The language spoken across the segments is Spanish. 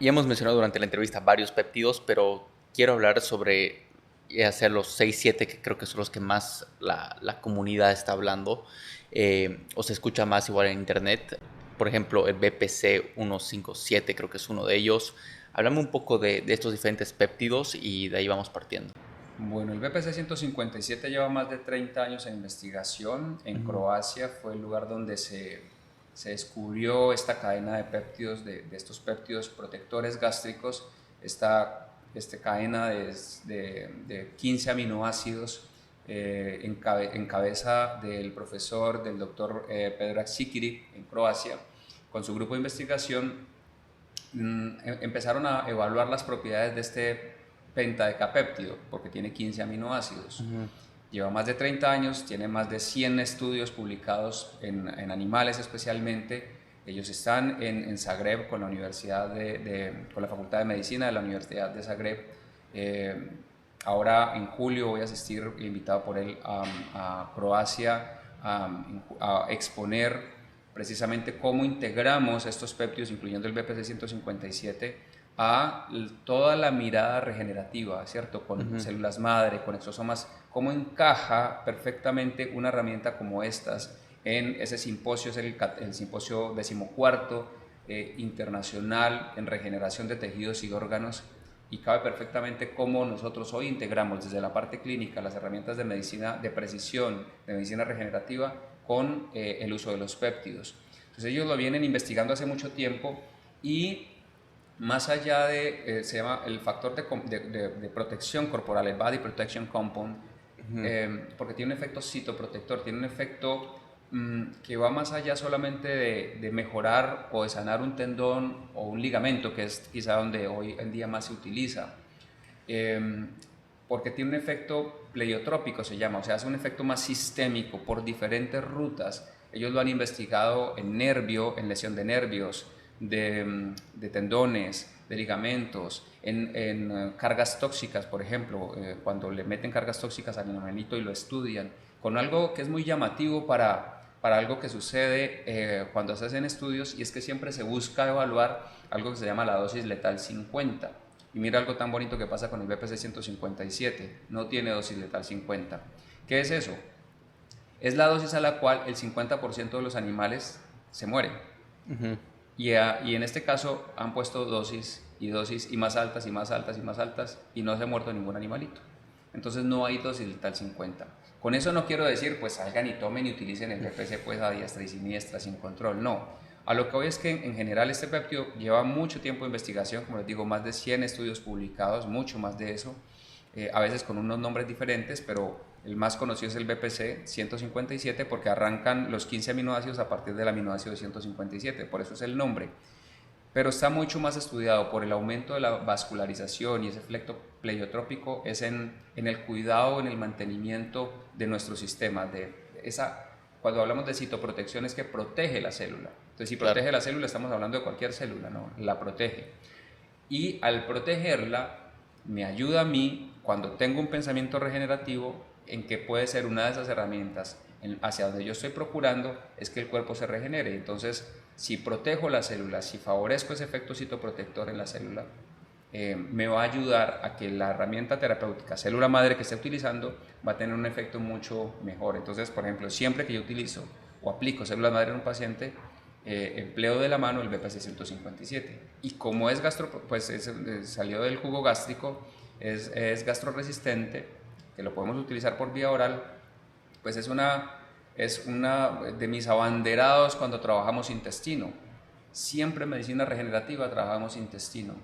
Ya hemos mencionado durante la entrevista varios péptidos, pero quiero hablar sobre ya sea los 6 7 que creo que son los que más la comunidad está hablando, o se escucha más igual en internet. Por ejemplo, el BPC 157 creo que es uno de ellos. Háblame un poco de estos diferentes péptidos y de ahí vamos partiendo. Bueno, el BPC 157 lleva más de 30 años en investigación. En Croacia fue el lugar donde se descubrió esta cadena de péptidos, de estos péptidos protectores gástricos, esta cadena de 15 aminoácidos en cabeza del profesor, del doctor Predrag Sikiric en Croacia. Con su grupo de investigación empezaron a evaluar las propiedades de este pentadecapéptido, porque tiene 15 aminoácidos. Lleva más de 30 años, tiene más de 100 estudios publicados en animales especialmente. Ellos están en Zagreb con la con la Facultad de Medicina de la Universidad de Zagreb. Ahora en julio voy a asistir, invitado por él, a Croacia a exponer precisamente cómo integramos estos péptidos, incluyendo el BPC 157, a toda la mirada regenerativa, ¿cierto? Con células madre, con exosomas, cómo encaja perfectamente una herramienta como estas en ese simposio, es el simposio 14 internacional en regeneración de tejidos y órganos, y cabe perfectamente cómo nosotros hoy integramos desde la parte clínica las herramientas de medicina de precisión, de medicina regenerativa, con el uso de los péptidos. Entonces ellos lo vienen investigando hace mucho tiempo y más allá se llama el factor de protección corporal, el Body Protection Compound, porque tiene un efecto citoprotector, tiene un efecto que va más allá solamente de mejorar o de sanar un tendón o un ligamento, que es quizá donde hoy en día más se utiliza, eh, porque tiene un efecto pleiotrópico, se llama, o sea, hace un efecto más sistémico por diferentes rutas. Ellos lo han investigado en nervio, en lesión de nervios, de tendones, de ligamentos, en cargas tóxicas, por ejemplo, cuando le meten cargas tóxicas al animalito y lo estudian, con algo que es muy llamativo para algo que sucede cuando se hacen estudios, y es que siempre se busca evaluar algo que se llama la dosis letal 50. Y mira algo tan bonito que pasa con el BPC 157, no tiene dosis letal 50. ¿Qué es eso? Es la dosis a la cual el 50% de los animales se mueren. Y en este caso han puesto dosis y más altas y más altas y más altas y no se ha muerto ningún animalito. Entonces no hay dosis letal 50. Con eso no quiero decir pues salgan y tomen y utilicen el BPC pues a diestra y siniestra sin control, no. A lo que voy es que en general este péptido lleva mucho tiempo de investigación, como les digo, más de 100 estudios publicados, mucho más de eso, a veces con unos nombres diferentes, pero el más conocido es el BPC 157 porque arrancan los 15 aminoácidos a partir del aminoácido 157, por eso es el nombre. Pero está mucho más estudiado por el aumento de la vascularización y ese efecto pleiotrópico es en el cuidado, en el mantenimiento de nuestro sistema. Cuando hablamos de citoprotección es que protege la célula. Entonces, si Claro. protege la célula, estamos hablando de cualquier célula, ¿no? La protege. Y al protegerla, me ayuda a mí, cuando tengo un pensamiento regenerativo, en que puede ser una de esas herramientas hacia donde yo estoy procurando, es que el cuerpo se regenere. Entonces, si protejo la célula, si favorezco ese efecto citoprotector en la célula, me va a ayudar a que la herramienta terapéutica, célula madre que esté utilizando, va a tener un efecto mucho mejor. Entonces, por ejemplo, siempre que yo utilizo o aplico células madre en un paciente, empleo de la mano el BPC 157. Y como es pues salió del jugo gástrico, es gastroresistente, que lo podemos utilizar por vía oral, pues es una de mis abanderados cuando trabajamos intestino. Siempre en medicina regenerativa trabajamos intestino.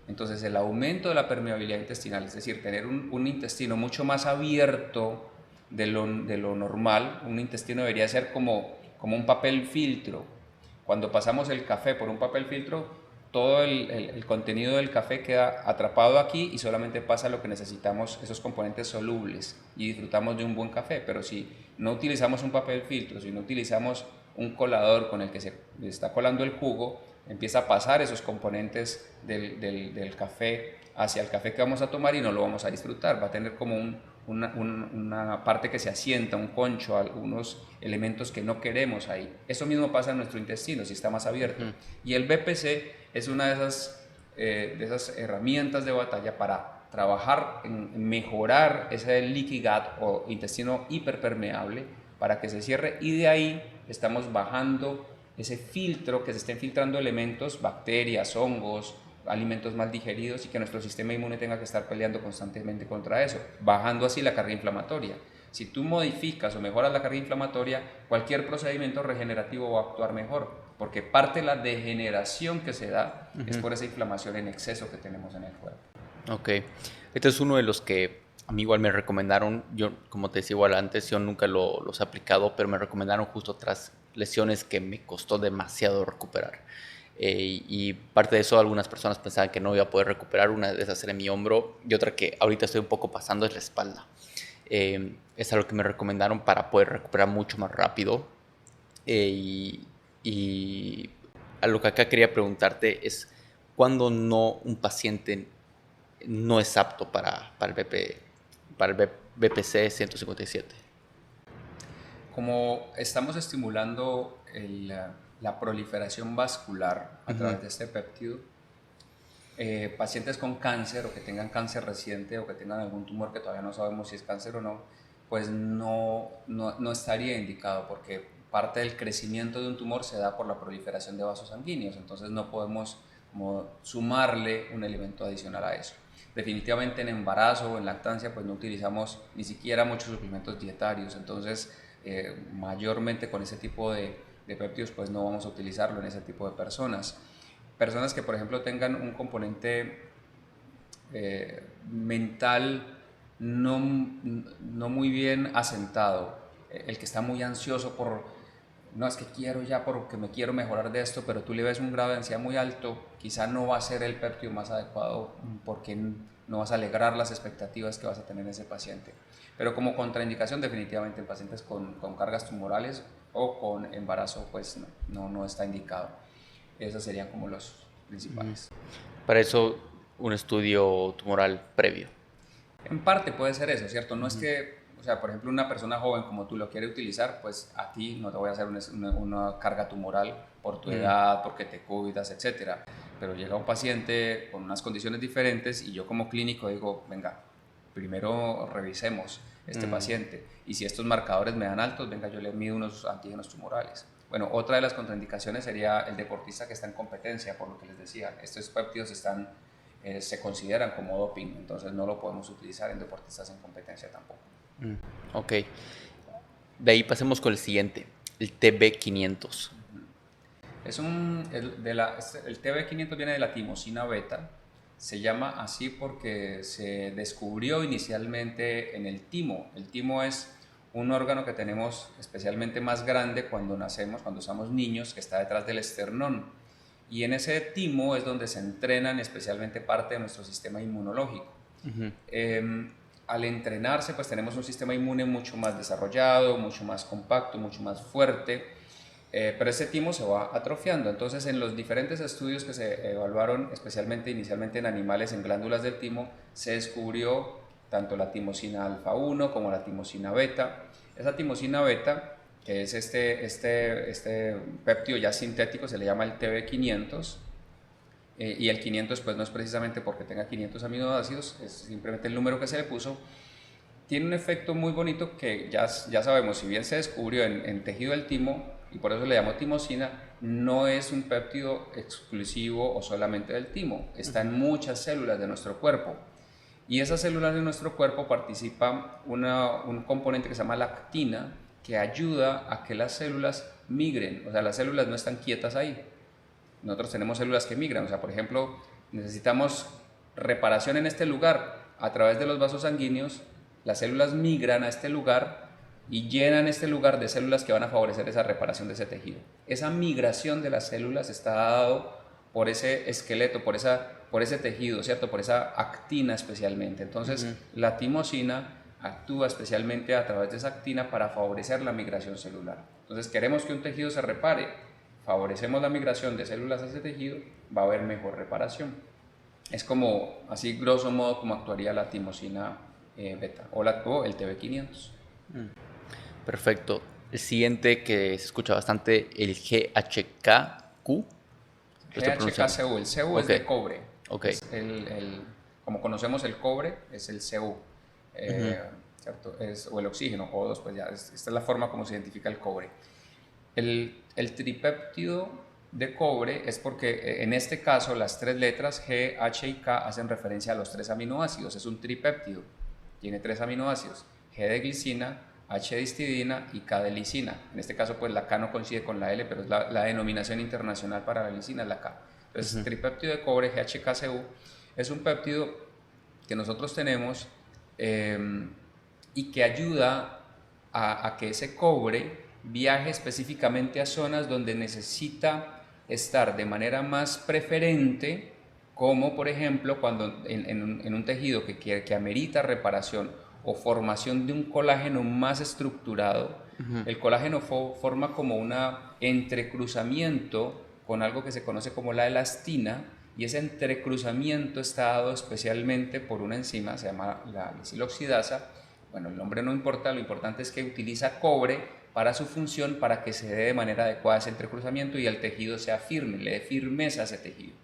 Entonces el aumento de la permeabilidad intestinal, es decir, tener un intestino mucho más abierto de lo normal, un intestino debería ser como un papel filtro. Cuando pasamos el café por un papel filtro, todo el contenido del café queda atrapado aquí y solamente pasa lo que necesitamos, esos componentes solubles, y disfrutamos de un buen café. Pero si no utilizamos un papel filtro, si no utilizamos un colador con el que se está colando el jugo, empieza a pasar esos componentes del café hacia el café que vamos a tomar y no lo vamos a disfrutar. Va a tener como una parte que se asienta, un concho, algunos elementos que no queremos ahí. Eso mismo pasa en nuestro intestino si está más abierto. Y el BPC es una de esas de esas herramientas de batalla para trabajar en mejorar ese leaky gut o intestino hiperpermeable para que se cierre, y de ahí estamos bajando ese filtro, que se estén filtrando elementos, bacterias, hongos, alimentos mal digeridos, y que nuestro sistema inmune tenga que estar peleando constantemente contra eso, bajando así la carga inflamatoria. Si tú modificas o mejoras la carga inflamatoria, cualquier procedimiento regenerativo va a actuar mejor, porque parte de la degeneración que se da es por esa inflamación en exceso que tenemos en el cuerpo. Ok. Este es uno de los que a mí igual me recomendaron. Yo, como te decía igual antes, yo nunca los he aplicado, pero me recomendaron justo tras lesiones que me costó demasiado recuperar. Y parte de eso, algunas personas pensaban que no iba a poder recuperar. Una de esas era mi hombro, y otra que ahorita estoy un poco pasando es la espalda. Es algo que me recomendaron para poder recuperar mucho más rápido. Y a lo que acá quería preguntarte es, ¿cuándo no un paciente no es apto para el BPC 157? Como estamos estimulando la proliferación vascular a través de este péptido, pacientes con cáncer o que tengan cáncer reciente o que tengan algún tumor que todavía no sabemos si es cáncer o no, pues no estaría indicado, porque parte del crecimiento de un tumor se da por la proliferación de vasos sanguíneos, entonces no podemos como sumarle un elemento adicional a eso. Definitivamente en embarazo o en lactancia pues no utilizamos ni siquiera muchos suplementos dietarios, entonces mayormente con ese tipo de péptidos pues no vamos a utilizarlo en ese tipo de personas. Personas que por ejemplo tengan un componente mental no muy bien asentado, el que está muy ansioso por, no es que quiero ya porque me quiero mejorar de esto, pero tú le ves un grado de ansiedad muy alto, quizá no va a ser el péptido más adecuado porque no vas a alegrar las expectativas que vas a tener en ese paciente. Pero como contraindicación definitivamente en pacientes con cargas tumorales o con embarazo pues no está indicado. Esos serían como los principales. Para eso, un estudio tumoral previo. En parte puede ser eso, ¿cierto? No es que, o sea, por ejemplo, una persona joven como tú lo quiere utilizar, pues a ti no te voy a hacer una carga tumoral por tu edad, porque te cuidas, etcétera. Pero llega un paciente con unas condiciones diferentes y yo como clínico digo, venga, primero revisemos este paciente, y si estos marcadores me dan altos, venga, yo le mido unos antígenos tumorales. Bueno, otra de las contraindicaciones sería el deportista que está en competencia, por lo que les decía, estos péptidos se consideran como doping, entonces no lo podemos utilizar en deportistas en competencia tampoco. Ok. De ahí pasemos con el siguiente, el TB500. El TB500 viene de la timosina beta. Se llama así porque se descubrió inicialmente en el timo. El timo es un órgano que tenemos especialmente más grande cuando nacemos, cuando somos niños, que está detrás del esternón. Y en ese timo es donde se entrenan especialmente parte de nuestro sistema inmunológico. Al entrenarse, pues tenemos un sistema inmune mucho más desarrollado, mucho más compacto, mucho más fuerte, pero ese timo se va atrofiando. Entonces, en los diferentes estudios que se evaluaron, especialmente inicialmente en animales, en glándulas del timo, se descubrió tanto la timosina alfa 1 como la timosina beta. Esa timosina beta, que es este péptido ya sintético, se le llama el TB500, y el 500 pues no es precisamente porque tenga 500 aminoácidos, es simplemente el número que se le puso. Tiene un efecto muy bonito que ya sabemos, si bien se descubrió en tejido del timo, y por eso le llamo timosina, no es un péptido exclusivo o solamente del timo, está en muchas células de nuestro cuerpo. Y esas células de nuestro cuerpo participa un componente que se llama lactina, que ayuda a que las células migren, o sea, las células no están quietas ahí. Nosotros tenemos células que migran, o sea, por ejemplo, necesitamos reparación en este lugar. A través de los vasos sanguíneos, las células migran a este lugar y llenan este lugar de células que van a favorecer esa reparación de ese tejido. Esa migración de las células está dado por ese esqueleto, por ese tejido, ¿cierto? Por esa actina especialmente. Entonces, la timosina actúa especialmente a través de esa actina para favorecer la migración celular. Entonces, queremos que un tejido se repare, favorecemos la migración de células a ese tejido, va a haber mejor reparación. Es como, así grosso modo, como actuaría la timosina beta o el TB500. Perfecto. El siguiente que se escucha bastante, el GHKQ. GHKCU, el CU es de cobre. Ok. Como conocemos el cobre, es el Cu, Ujú. ¿cierto? O el oxígeno, O2, pues ya, esta es la forma como se identifica el cobre. El tripéptido de cobre es porque en este caso las tres letras G, H y K hacen referencia a los tres aminoácidos. Es un tripéptido, tiene tres aminoácidos: G de glicina, H de histidina y K de lisina. En este caso pues la K no coincide con la L, pero es la denominación internacional para la lisina, es la K. Entonces, Ujú. tripéptido de cobre, GHKCU, es un péptido que nosotros tenemos eh, y que ayuda a que ese cobre viaje específicamente a zonas donde necesita estar de manera más preferente, como por ejemplo cuando en un tejido que amerita reparación o formación de un colágeno más estructurado. Ujú. El colágeno forma como un entrecruzamiento con algo que se conoce como la elastina, y ese entrecruzamiento está dado especialmente por una enzima, se llama la lisiloxidasa. Bueno, el nombre no importa, lo importante es que utiliza cobre para su función, para que se dé de manera adecuada ese entrecruzamiento y el tejido sea firme, le dé firmeza a ese tejido.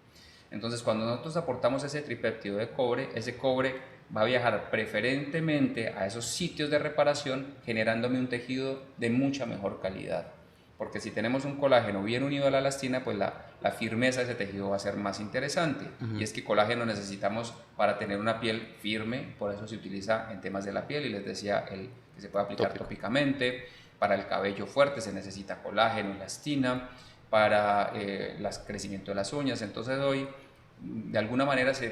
Entonces, cuando nosotros aportamos ese tripéptido de cobre, ese cobre va a viajar preferentemente a esos sitios de reparación, generándome un tejido de mucha mejor calidad. Porque si tenemos un colágeno bien unido a la elastina, pues la firmeza de ese tejido va a ser más interesante. Y Ujú. es que colágeno necesitamos para tener una piel firme, por eso se utiliza en temas de la piel, y les decía que se puede aplicar Tópico. tópicamente. Para el cabello fuerte se necesita colágeno, elastina. Para el crecimiento de las uñas. Entonces hoy de alguna manera se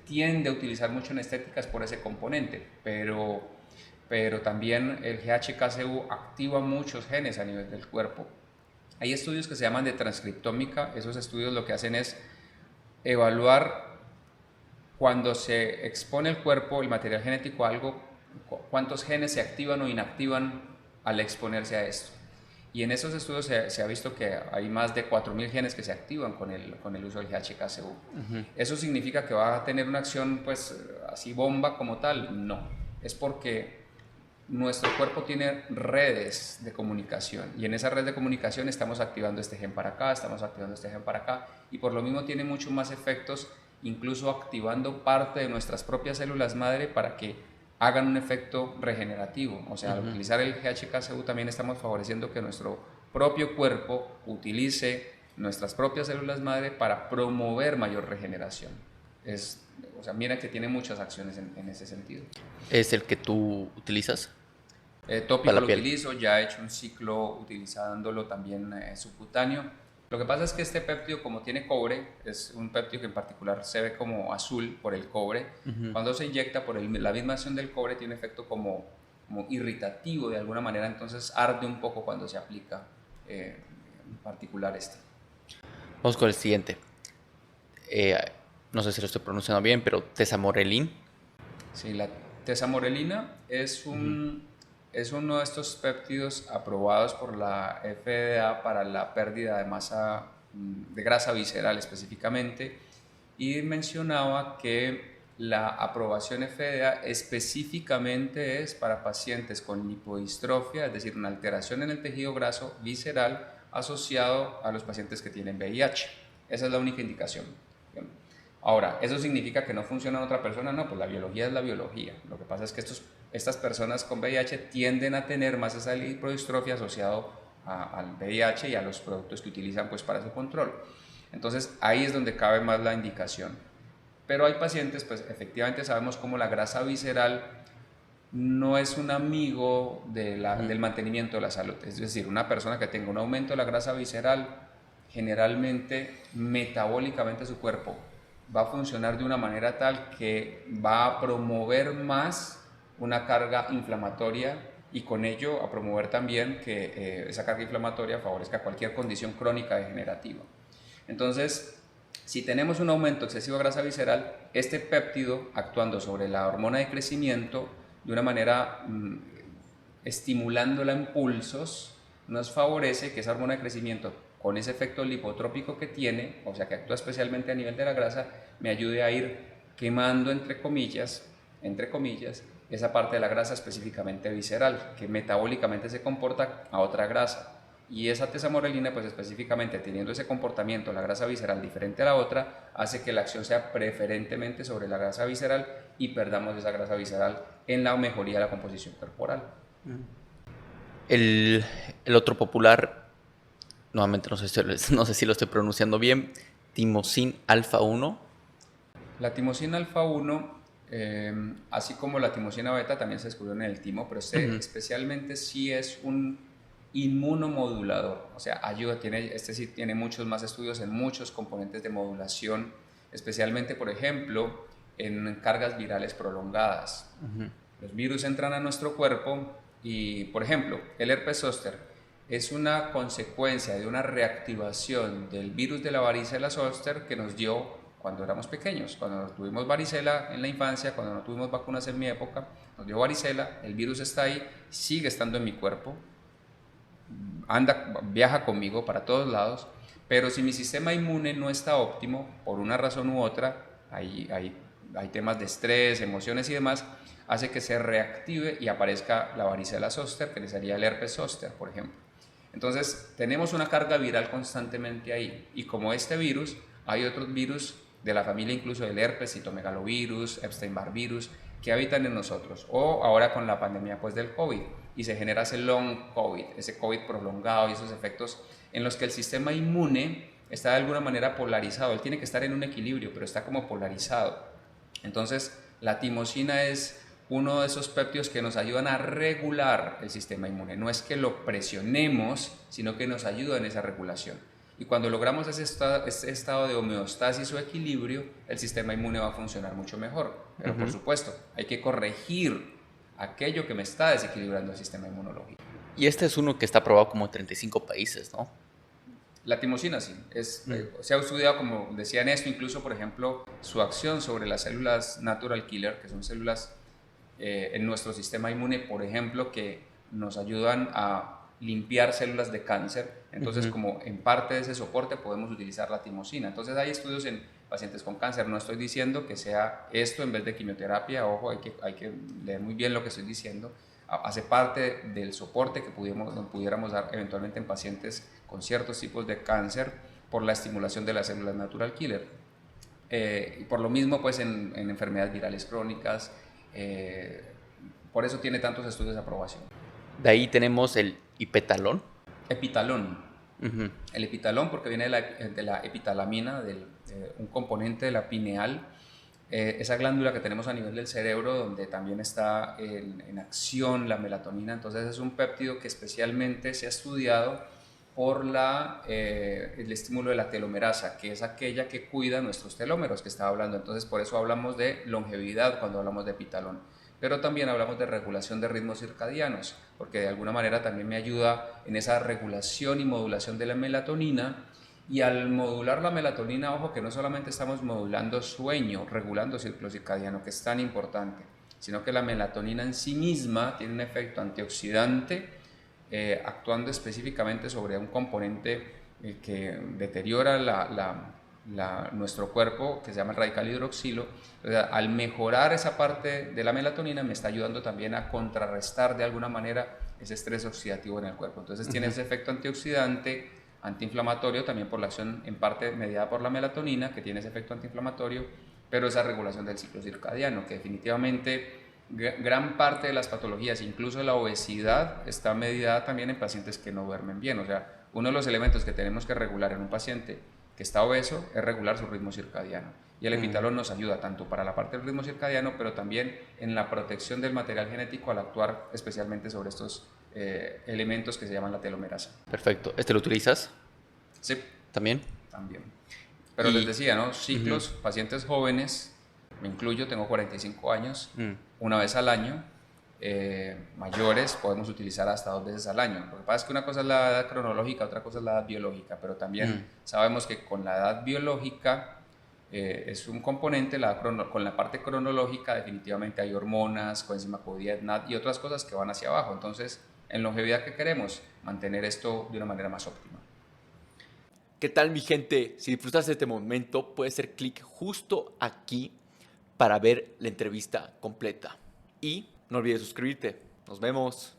tiende a utilizar mucho en estéticas por ese componente, pero también el GHKCU activa muchos genes a nivel del cuerpo. Hay estudios que se llaman de transcriptómica. Esos estudios lo que hacen es evaluar, cuando se expone el cuerpo, el material genético a algo, cuántos genes se activan o inactivan al exponerse a esto. Y en esos estudios se ha visto que hay más de 4.000 genes que se activan con el uso del GHKCU. Ujú. ¿Eso significa que va a tener una acción pues así bomba como tal? No, es porque nuestro cuerpo tiene redes de comunicación, y en esa red de comunicación estamos activando este gen para acá, estamos activando este gen para acá, y por lo mismo tiene mucho más efectos, incluso activando parte de nuestras propias células madre para que hagan un efecto regenerativo. O sea, al Ujú. utilizar el GHKCU también estamos favoreciendo que nuestro propio cuerpo utilice nuestras propias células madre para promover mayor regeneración. O sea, mira que tiene muchas acciones en ese sentido. ¿Es el que tú utilizas para Tópico la lo piel? utilizo, ya he hecho un ciclo utilizándolo también subcutáneo. Lo que pasa es que este péptido, como tiene cobre, es un péptido que en particular se ve como azul por el cobre. Ujú. Cuando se inyecta por la misma acción del cobre, tiene efecto como irritativo de alguna manera, entonces arde un poco cuando se aplica en particular este. Vamos con el siguiente. Eh, no sé si lo estoy pronunciando bien, pero tesamorelin. Sí, la tesamorelina Ujú. es uno de estos péptidos aprobados por la FDA para la pérdida de masa de grasa visceral específicamente, y mencionaba que la aprobación FDA específicamente es para pacientes con lipodistrofia, es decir, una alteración en el tejido graso visceral asociado a los pacientes que tienen VIH. Esa es la única indicación. Ahora, ¿eso significa que no funciona en otra persona? No, pues la biología es la biología. Lo que pasa es que estas personas con VIH tienden a tener más esa lipodistrofia asociado al VIH y a los productos que utilizan pues para su control. Entonces ahí es donde cabe más la indicación. Pero hay pacientes, pues efectivamente sabemos cómo la grasa visceral no es un amigo Ujú. del mantenimiento de la salud. Es decir, una persona que tenga un aumento de la grasa visceral, generalmente metabólicamente su cuerpo va a funcionar de una manera tal que va a promover más una carga inflamatoria, y con ello a promover también que esa carga inflamatoria favorezca cualquier condición crónica degenerativa. Entonces, si tenemos un aumento excesivo de grasa visceral, este péptido, actuando sobre la hormona de crecimiento de una manera estimulándola a impulsos, nos favorece que esa hormona de crecimiento, con ese efecto lipotrópico que tiene, o sea que actúa especialmente a nivel de la grasa, me ayude a ir quemando entre comillas, esa parte de la grasa específicamente visceral, que metabólicamente se comporta a otra grasa. Y esa tesamorelina, pues específicamente teniendo ese comportamiento, la grasa visceral diferente a la otra, hace que la acción sea preferentemente sobre la grasa visceral y perdamos esa grasa visceral en la mejoría de la composición corporal. El otro popular, nuevamente no sé si lo estoy pronunciando bien, timosin alfa 1. La timosina alfa 1, así como la timosina beta, también se descubrió en el timo, pero especialmente sí es un inmunomodulador, o sea, ayuda, este sí tiene muchos más estudios en muchos componentes de modulación, especialmente, por ejemplo, en cargas virales prolongadas. Los virus entran a nuestro cuerpo y, por ejemplo, el herpes zóster es una consecuencia de una reactivación del virus de la varicela zóster que nos dio cuando éramos pequeños, cuando tuvimos varicela en la infancia, cuando no tuvimos vacunas en mi época, nos dio varicela, el virus está ahí, sigue estando en mi cuerpo, viaja conmigo para todos lados, pero si mi sistema inmune no está óptimo, por una razón u otra, hay temas de estrés, emociones y demás, hace que se reactive y aparezca la varicela zóster, que sería el herpes zóster, por ejemplo. Entonces, tenemos una carga viral constantemente ahí, y como este virus, hay otros virus de la familia incluso del herpes, citomegalovirus, Epstein-Barr virus, que habitan en nosotros, o ahora con la pandemia pues del COVID, y se genera ese long COVID, ese COVID prolongado y esos efectos en los que el sistema inmune está de alguna manera polarizado, él tiene que estar en un equilibrio, pero está como polarizado. Entonces, la timosina es uno de esos péptidos que nos ayudan a regular el sistema inmune. No es que lo presionemos, sino que nos ayuda en esa regulación. Y cuando logramos ese estado de homeostasis o equilibrio, el sistema inmune va a funcionar mucho mejor. Pero por supuesto, hay que corregir aquello que me está desequilibrando el sistema inmunológico. Y este es uno que está aprobado como en 35 países, ¿no? La timosina sí, se ha estudiado, como decía en esto, incluso por ejemplo su acción sobre las células natural killer, que son células en nuestro sistema inmune, por ejemplo, que nos ayudan a limpiar células de cáncer. Entonces, como en parte de ese soporte podemos utilizar la timosina. Entonces, hay estudios en pacientes con cáncer. No estoy diciendo que sea esto en vez de quimioterapia. Ojo, hay que leer muy bien lo que estoy diciendo. Hace parte del soporte que pudiéramos dar eventualmente en pacientes con ciertos tipos de cáncer por la estimulación de las células natural killer. Y por lo mismo, pues en enfermedades virales crónicas, por eso tiene tantos estudios de aprobación. De ahí tenemos el ipetalón. Epitalón. El epitalón, porque viene de la epitalamina, un componente de la pineal, esa glándula que tenemos a nivel del cerebro, donde también está en acción la melatonina. Entonces es un péptido que especialmente se ha estudiado por el estímulo de la telomerasa, que es aquella que cuida nuestros telómeros que estaba hablando. Entonces por eso hablamos de longevidad cuando hablamos de epitalón. Pero también hablamos de regulación de ritmos circadianos, porque de alguna manera también me ayuda en esa regulación y modulación de la melatonina. Y al modular la melatonina, ojo que no solamente estamos modulando sueño, regulando ciclo circadiano, que es tan importante, sino que la melatonina en sí misma tiene un efecto antioxidante, actuando específicamente sobre un componente que deteriora nuestro cuerpo, que se llama el radical hidroxilo. Al mejorar esa parte de la melatonina, me está ayudando también a contrarrestar de alguna manera ese estrés oxidativo en el cuerpo. Entonces tiene ese efecto antioxidante, antiinflamatorio, también por la acción en parte mediada por la melatonina, que tiene ese efecto antiinflamatorio, pero esa regulación del ciclo circadiano, que definitivamente gran parte de las patologías, incluso la obesidad, está mediada también en pacientes que no duermen bien. O sea, uno de los elementos que tenemos que regular en un paciente que está obeso es regular su ritmo circadiano. Y el epitalón nos ayuda tanto para la parte del ritmo circadiano, pero también en la protección del material genético al actuar especialmente sobre estos elementos que se llaman la telomerasa. Perfecto. ¿Este lo utilizas? Sí. ¿También? También. Pero les decía, ¿no? Ciclos, pacientes jóvenes, me incluyo, tengo 45 años, una vez al año. Mayores podemos utilizar hasta 2 veces al año. Lo que pasa es que una cosa es la edad cronológica, otra cosa es la edad biológica, pero también sabemos que con la edad biológica es un componente, con la parte cronológica definitivamente hay hormonas, coenzima Q10, NAD y otras cosas que van hacia abajo. Entonces, en longevidad, ¿qué queremos? Mantener esto de una manera más óptima. ¿Qué tal, mi gente? Si disfrutaste de este momento, puedes hacer clic justo aquí para ver la entrevista completa. Y no olvides suscribirte. Nos vemos.